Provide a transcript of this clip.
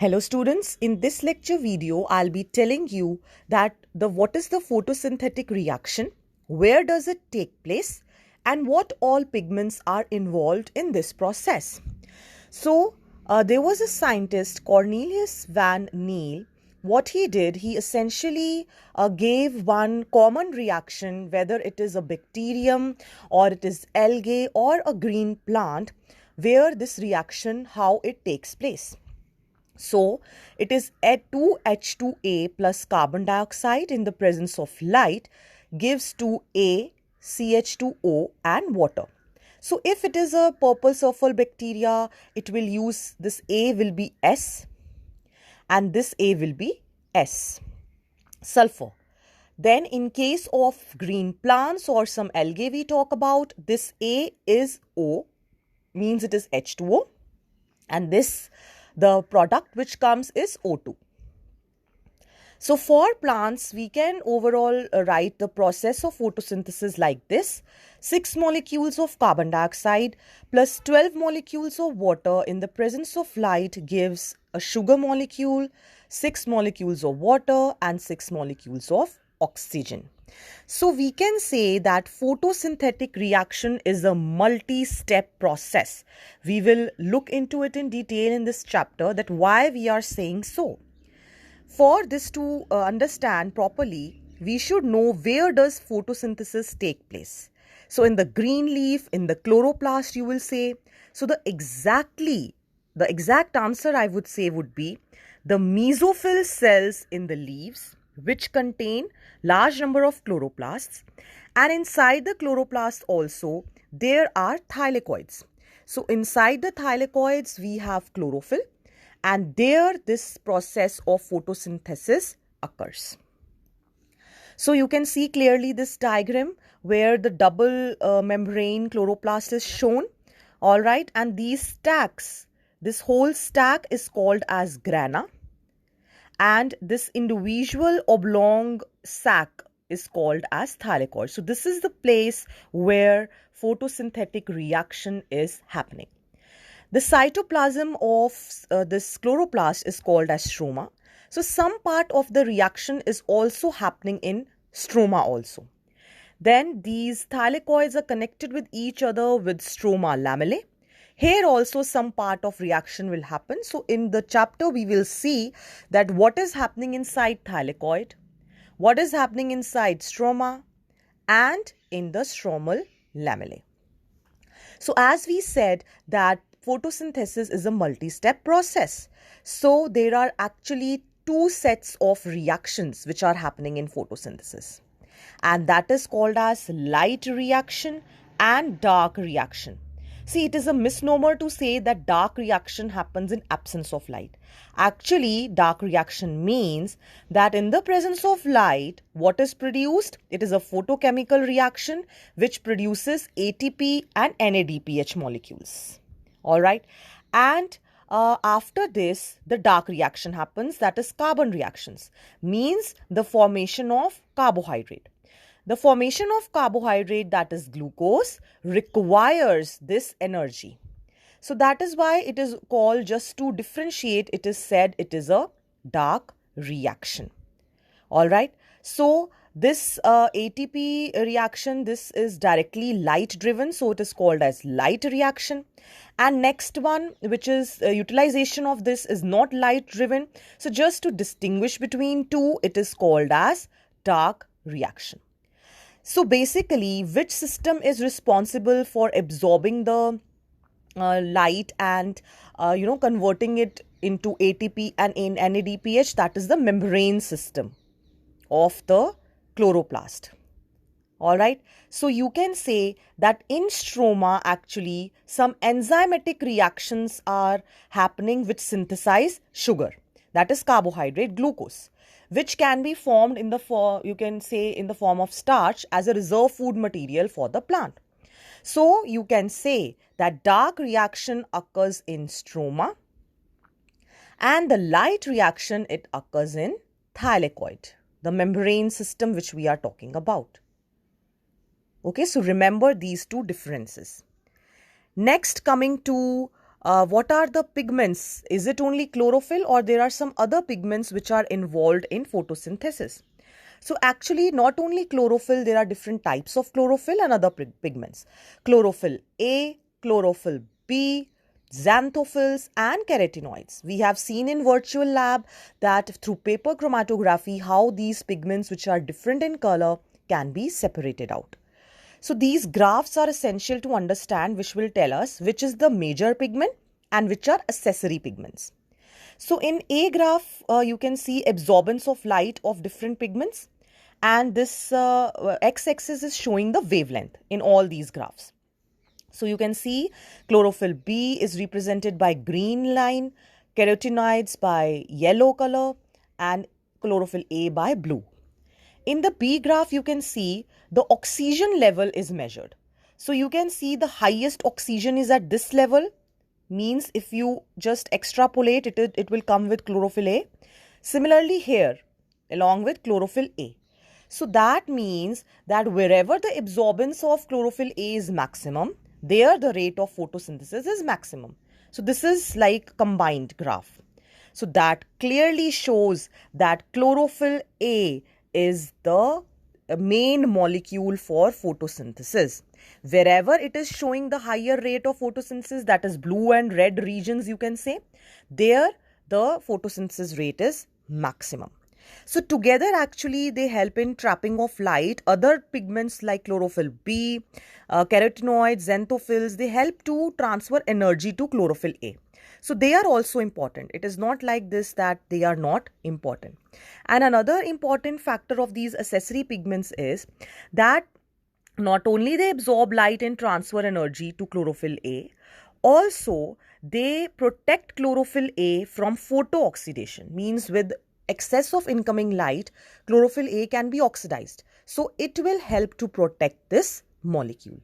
Hello students, in this lecture video I'll be telling you that what is the photosynthetic reaction, where does it take place, and what all pigments are involved in this process. So there was a scientist, Cornelius van Niel. What he did, he essentially gave one common reaction, whether it is a bacterium or it is algae or a green plant, where this reaction, how it takes place. So it is 2H2A plus carbon dioxide in the presence of light gives 2A, CH2O and water. So if it is a purple sulfur bacteria, it will use this A will be S and this A will be S, sulfur. Then in case of green plants or some algae we talk about, this A is O, means it is H2O, and the product which comes is O2. So for plants, we can overall write the process of photosynthesis like this. 6 molecules of carbon dioxide plus 12 molecules of water in the presence of light gives a sugar molecule, 6 molecules of water and 6 molecules of oxygen. So we can say that photosynthetic reaction is a multi-step process. We will look into it in detail in this chapter, that why we are saying so. For this to understand properly, we should know where does photosynthesis take place. So in the green leaf, in the chloroplast you will say. So the exact answer I would say would be the mesophyll cells in the leaves, which contain large number of chloroplasts, and inside the chloroplast also there are thylakoids. So inside the thylakoids we have chlorophyll, and there this process of photosynthesis occurs. So you can see clearly this diagram where the double membrane chloroplast is shown. All right, and these stacks, this whole stack is called as grana. And this individual oblong sac is called as thylakoid. So this is the place where photosynthetic reaction is happening. The cytoplasm of this chloroplast is called as stroma. So some part of the reaction is also happening in stroma also. Then these thylakoids are connected with each other with stroma lamellae. Here also some part of reaction will happen. So in the chapter we will see that what is happening inside thylakoid, what is happening inside stroma and in the stromal lamellae. So as we said that photosynthesis is a multi-step process. So there are actually two sets of reactions which are happening in photosynthesis. And that is called as light reaction and dark reaction. See, it is a misnomer to say that dark reaction happens in absence of light. Actually, dark reaction means that in the presence of light, what is produced? It is a photochemical reaction which produces ATP and NADPH molecules. All right. And after this, the dark reaction happens, that is carbon reactions, means the formation of carbohydrate. The formation of carbohydrate, that is glucose, requires this energy. So that is why it is called, just to differentiate, it is said it is a dark reaction. All right. So this ATP reaction, this is directly light driven. So it is called as light reaction. And next one, which is utilization of this, is not light driven. So just to distinguish between two, it is called as dark reaction. So basically, which system is responsible for absorbing the light and converting it into ATP and in NADPH? That is the membrane system of the chloroplast. All right. So you can say that in stroma actually some enzymatic reactions are happening which synthesize sugar, that is carbohydrate, glucose, which can be formed in the form of starch as a reserve food material for the plant. So you can say that dark reaction occurs in stroma and the light reaction, it occurs in thylakoid, the membrane system which we are talking about. Okay, so remember these two differences. Next, coming to what are the pigments? Is it only chlorophyll, or there are some other pigments which are involved in photosynthesis? So actually, not only chlorophyll, there are different types of chlorophyll and other pigments. Chlorophyll A, chlorophyll B, xanthophylls and carotenoids. We have seen in virtual lab that through paper chromatography how these pigments which are different in color can be separated out. So these graphs are essential to understand, which will tell us which is the major pigment and which are accessory pigments. So in A graph, you can see absorbance of light of different pigments, and this x-axis is showing the wavelength in all these graphs. So you can see chlorophyll B is represented by green line, carotenoids by yellow color, and chlorophyll A by blue. In the B graph, you can see the oxygen level is measured. So you can see the highest oxygen is at this level, means if you just extrapolate it will come with chlorophyll A. Similarly here, along with chlorophyll A. So that means that wherever the absorbance of chlorophyll A is maximum, there the rate of photosynthesis is maximum. So this is like combined graph. So that clearly shows that chlorophyll A is the main molecule for photosynthesis. Wherever it is showing the higher rate of photosynthesis, that is blue and red regions, you can say, there the photosynthesis rate is maximum. So together actually they help in trapping of light. Other pigments like chlorophyll B, carotenoids, xanthophylls, they help to transfer energy to chlorophyll A. So they are also important. It is not like this that they are not important. And another important factor of these accessory pigments is that not only they absorb light and transfer energy to chlorophyll A, also they protect chlorophyll A from photooxidation, means with excess of incoming light, chlorophyll A can be oxidized. So it will help to protect this molecule.